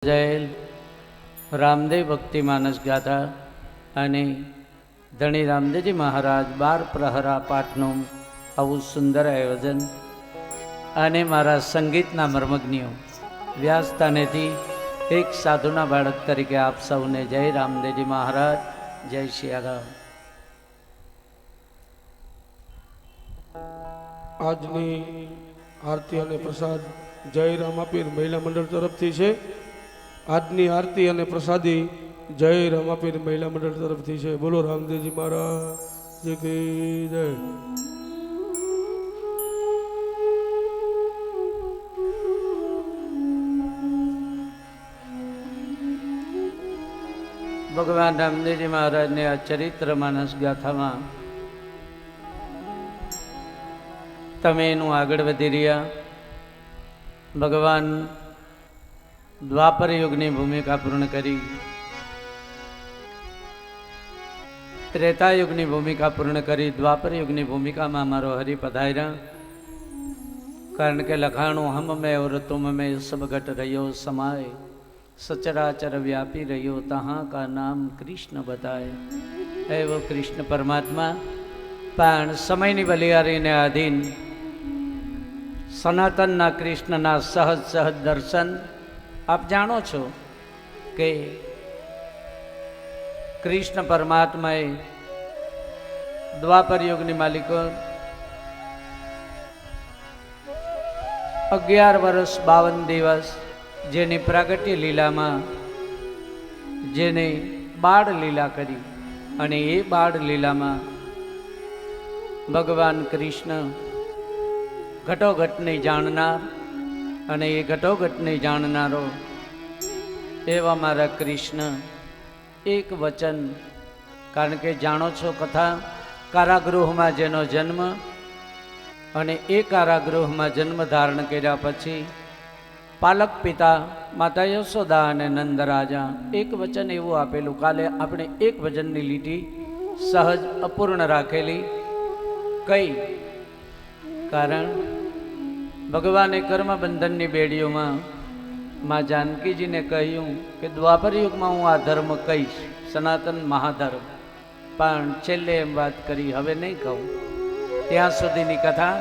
જયેલ રામદેવ ભક્તિ માનસ ગાથા અને ધણી રામદેવજી મહારાજ 12 પ્રહરા પાઠનું આવું સુંદર આયોજન અને મારા સંગીતના મર્મજ્ઞો વ્યાસસ્થાનેથી એક સાધુના બાળક તરીકે આપ સૌને જય રામદેવજી મહારાજ, જય સિયારામ. આજની આરતી અને પ્રસાદ જય રામાપીર મહિલા મંડળ તરફથી છે. આજની આરતી અને પ્રસાદી જય રામાપીર મહિલા મંડળ તરફથી છે. બોલો રામદેવજી મહારાજ કી જય. ભગવાન રામદેવજી મહારાજને આ ચરિત્ર માનસ ગાથામાં તમે એનું આગળ વધી રહ્યા. ભગવાન દ્વાપર યુગની ભૂમિકા પૂર્ણ કરી, ત્રેતા યુગની ભૂમિકા પૂર્ણ કરી, દ્વાપર યુગની ભૂમિકામાં મારો હરિ પધાર્યા. કારણ કે લખાણું હમ મેં और तुम में सब घट રહ્યો समाये, सचराचर व्यापी રહ્યો तहाँ का नाम कृष्ण बताए. એવો કૃષ્ણ પરમાત્મા પણ સમયની બલિયારીને આધીન સનાતનના કૃષ્ણના સહજ સહજ દર્શન આપ જાણો છો કે કૃષ્ણ પરમાત્માએ દ્વાપર યુગની માલિકો 11 વર્ષ 52 દિવસ જેની પ્રાગટ્ય લીલામાં જેને બાળ લીલા કરી અને એ બાળ લીલામાં ભગવાન કૃષ્ણ ઘટોઘટને જાણનાર અને એ ઘટોઘટને જાણનારો એવા મારા કૃષ્ણ એક વચન, કારણ કે જાણો છો કથા, કારાગૃહમાં જેનો જન્મ અને એ કારાગૃહમાં જન્મ ધારણ કર્યા પછી પાલક પિતા માતા યશોદા અને નંદરાજા એક વચન એવું આપેલું. કાલે આપણે એક વચનની લીટી સહજ અપૂર્ણ રાખેલી. કઈ કારણ ભગવાને કર્મબંધનની બેડીઓમાં મા જાનકીજીને કહ્યું કે દ્વાપર યુગમાં હું આ ધર્મ કહીશ, સનાતન મહાધર્મ, પણ છેલ્લે એમ વાત કરી હવે નહીં કહું. ત્યાં સુધીની કથા.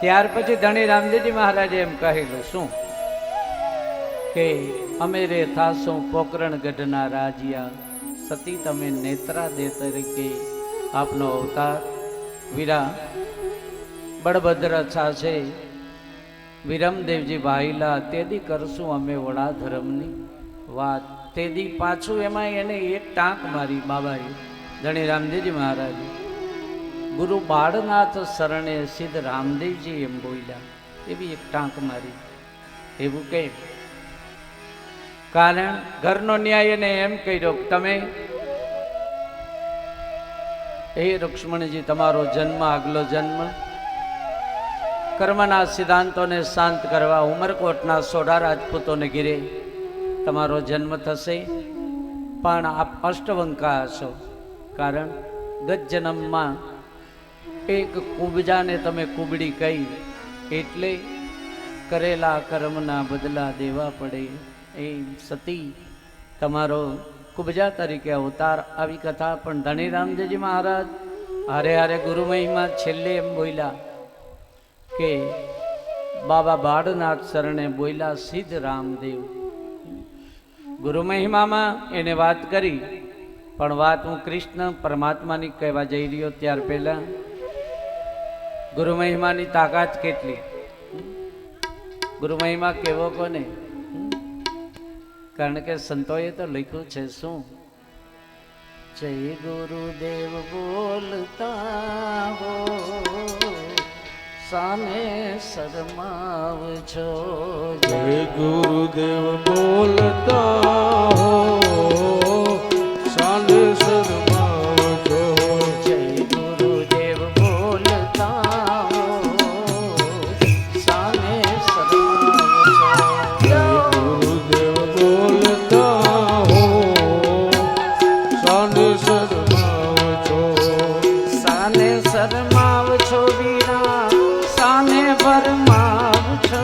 ત્યાર પછી ધણી રામદેવજી મહારાજે એમ કહેલું શું કે અમે રે થાશું પોકરણ ગઢના રાજ્યા, સતી તમે નેત્રા દે તરીકે આપનો અવતાર. વીરા બળભદ્ર છાશે વિરમદેવજી ભાઈલા તેદી કરશું અમે વડા ધર્મની વાત. તેદી પાછું એમાં એને એક ટાંક મારી બાબાએ ધણી રામદેવજી મહારાજ. ગુરુ બાળનાથ શરણે સિદ્ધ રામદેવજી એમ બોલ્યા, એવી એક ટાંક મારી. એવું કે કારણ ઘરનો ન્યાય એને એમ કહ્યો તમે હે રુક્ષ્મણીજી તમારો જન્મ આગલો જન્મ કર્મના સિદ્ધાંતોને શાંત કરવા ઉમરકોટના સોઢા રાજપૂતોને ઘેરે તમારો જન્મ થશે, પણ આપ અષ્ટવંકા હશો. કારણ ગત જન્મમાં એક કુબજાને તમે કુબડી કહી એટલે કરેલા કર્મના બદલા દેવા પડે. એ સતી તમારો કુબજા તરીકે અવતાર. આવી કથા પણ ધણી રામદેવજી મહારાજ હારે હારે ગુરુ મહિમા છેલ્લે એમ બોલ્યા કે બાબા બાળનાથ શરણે બોલ્યા સિદ્ધ રામદેવ. ગુરુ મહિમામાં એને વાત કરી, પણ વાત હું કૃષ્ણ પરમાત્માની કહેવા જઈ રહ્યો ત્યાર પહેલા ગુરુ મહિમાની તાકાત કેટલી, ગુરુ મહિમા કેવો કોને? કારણ કે સંતોએ તો લખ્યું છે શું, જય ગુરુદેવ બોલતા હો સામે શરમાવ છો. જય ગુરુદેવ બોલતા હો સામે શરમાવ છો. જય ગુરુદેવ બોલતા હો સામે શરમાવ છો. જય ગુરુદેવ બોલતા હો સામે શરમાવ છો. સાને શરમાવ છો વીરા, સાને ભરમાવ છો.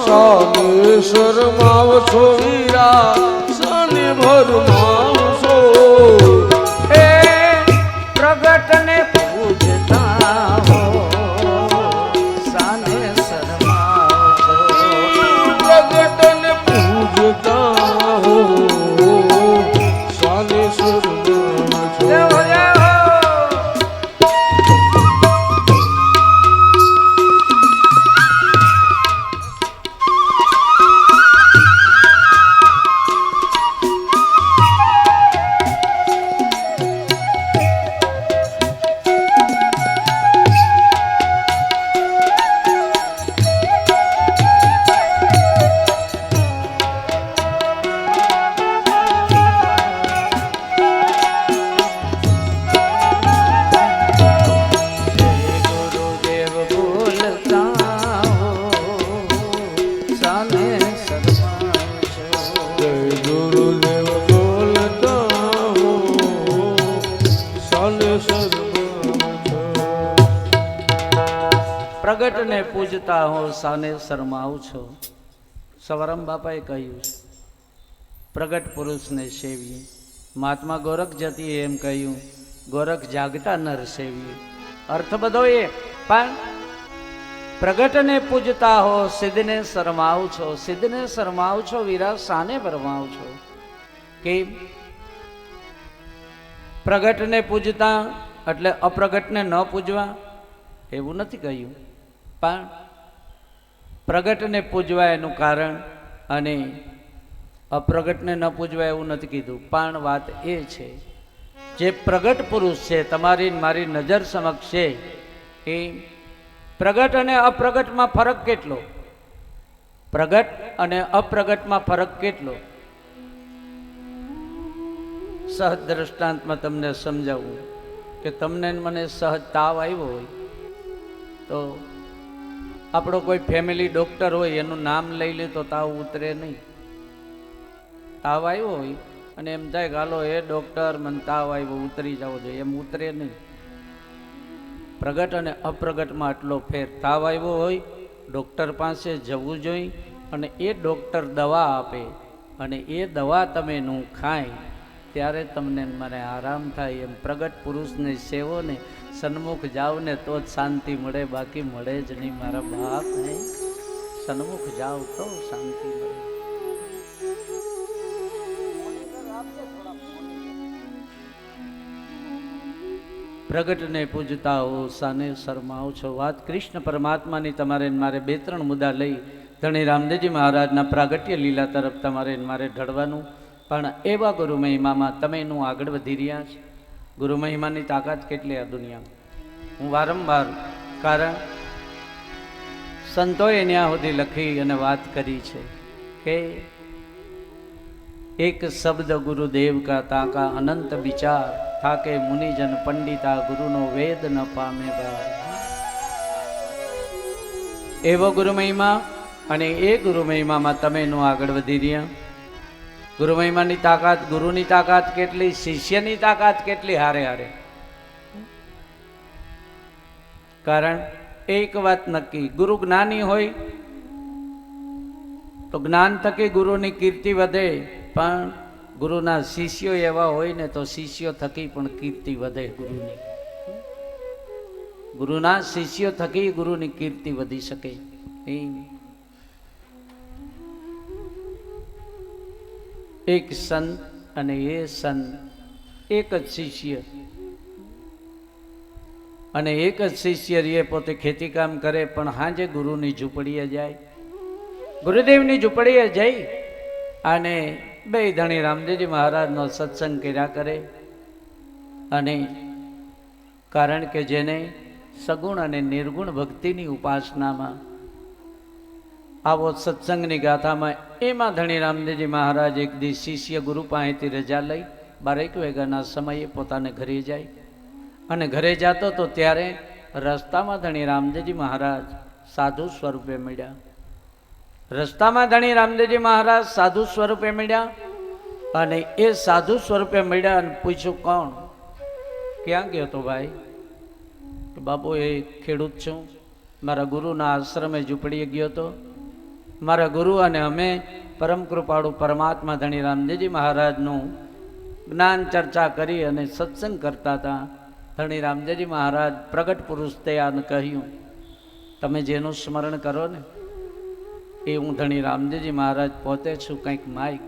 સાને શરમાવ છો વીરા. વિરા સાને ભરમાવશો એ પ્રગટને પૂજતા હો સાને શરમાવશો પ્રગટને પૂજતા હો સાને શરમાવશો જય હો, જય હો. ગુરુદેવ બોલતા હો સાને શરમાવશો જય ગુરુદેવ બોલતા હો સાને શરમાવશો પ્રગટને પૂજતા હો સાને શરમાવ છો. સવારામ બાપાએ કહ્યું છે પ્રગટ પુરુષને સેવીએ. મહાત્મા ગોરખ જતીએ એમ કહ્યું ગોરખ જાગતા નર સેવીએ. અર્થ બધો એ પણ પ્રગટને પૂજતા હો સિદ્ધને શરમાવ છો. સિદ્ધને શરમાવ છો વીરા સાને ભરમાવ છો. કેમ? પ્રગટને પૂજતા એટલે અપ્રગટને ન પૂજવા એવું નથી કહ્યું, પણ પ્રગટને પૂજવા એનું કારણ અને અપ્રગટને ન પૂજવા એવું નથી કીધું. પણ વાત એ છે જે પ્રગટ પુરુષ છે તમારી ને મારી નજર સમક્ષ છે એ પ્રગટ અને અપ્રગટમાં ફરક કેટલો? પ્રગટ અને અપ્રગટમાં ફરક કેટલો? સહજ દ્રષ્ટાંતમાં તમને સમજાવું કે તમને ને મને સહજ તાવ આવ્યો હોય તો આપણો કોઈ ફેમિલી ડોક્ટર હોય એનું નામ લઈ લે તો તાવ ઉતરે નહીં. તાવ આવ્યો હોય અને એમ થાય કે હાલો એ ડોક્ટર મને તાવ આવ્યો ઉતરી જવો જોઈએ, એમ ઉતરે નહીં. પ્રગટ અને અપ્રગટમાં આટલો ફેર. તાવ આવ્યો હોય ડોક્ટર પાસે જવું જોઈએ અને એ ડોક્ટર દવા આપે અને એ દવા તમે નું ખાય ત્યારે તમને મને આરામ થાય. એમ પ્રગટ પુરુષને સેવો ને સન્મુખ જાઓ ને તો જ શાંતિ મળે, બાકી મળે જ નહીં મારા બાપ. ને સન્મુખ જાઓ તો શાંતિ મળે. પ્રગટને પૂજતા હો સાને શરમાવ છો. વાત કૃષ્ણ પરમાત્માની તમારે ને મારે બે ત્રણ મુદ્દા લઈ ધણી રામદેવજી મહારાજના પ્રાગટ્ય લીલા તરફ તમારે ને મારે ઢળવાનું. પણ એવા ગુરુ મહિમામાં તમે એનું આગળ વધી રહ્યા છો. ગુરુ મહિમાની તાકાત કેટલી આ દુનિયામાં. હું વારંવાર કારણ સંતોએ ત્યાં સુધી લખી અને વાત કરી છે કે એક શબ્દ ગુરુદેવ કા તાકા અનંત વિચાર થાકે મુનિજન પંડિતા ગુરુનો વેદ ન પામે બાર. એવો ગુરુ મહિમા અને એ ગુરુ મહિમામાં તમે એનું આગળ વધી રહ્યા. ગુરુ મહિમાની તાકાત, ગુરુની તાકાત કેટલી, શિષ્યની તાકાત કેટલી હારે હારે. કારણ એક વાત નક્કી, ગુરુ જ્ઞાની હોય તો જ્ઞાન થકી ગુરુની કીર્તિ વધે, પણ ગુરુના શિષ્યો એવા હોય ને તો શિષ્યો થકી પણ કીર્તિ વધે ગુરુની. ગુરુના શિષ્યો થકી ગુરુની કીર્તિ વધી શકે. એક સંત અને એ સંત એક જ શિષ્ય અને એક જ શિષ્ય રે પોતે ખેતી કામ કરે પણ હાજે ગુરુની ઝૂંપડીએ જાય, ગુરુદેવની ઝૂંપડીએ જઈ અને બે ધણી રામદેવજી મહારાજનો સત્સંગ કર્યા કરે. અને કારણ કે જેને સગુણ અને નિર્ગુણ ભક્તિની ઉપાસનામાં આવો સત્સંગની ગાથામાં એમાં ધણી રામદેવજી મહારાજ એક દિવસ શિષ્ય ગુરુ પાસેથી રજા લઈ 12 વાગ્યાના સમયે પોતાને ઘરે જાય અને ઘરે જતો તો ત્યારે રસ્તામાં ધણી રામદેવજી મહારાજ સાધુ સ્વરૂપે મળ્યા. રસ્તામાં ધણી રામદેવજી મહારાજ સાધુ સ્વરૂપે મળ્યા અને એ સાધુ સ્વરૂપે મળ્યા અને પૂછ્યું કોણ, ક્યાં ગયો તો ભાઈ? બાપુ એ ખેડૂત છું, મારા ગુરુના આશ્રમે ઝૂંપડીએ ગયો તો. મારા ગુરુ અને અમે પરમ કૃપાળુ પરમાત્મા ધણી રામદેવજી મહારાજનું જ્ઞાન ચર્ચા કરી અને સત્સંગ કરતા હતા. ધણી રામદેવજી મહારાજ પ્રગટ પુરુષ થયાને કહ્યું, તમે જેનું સ્મરણ કરો ને એ હું ધણી રામદેવજી મહારાજ પોતે છું, કંઈક માઇક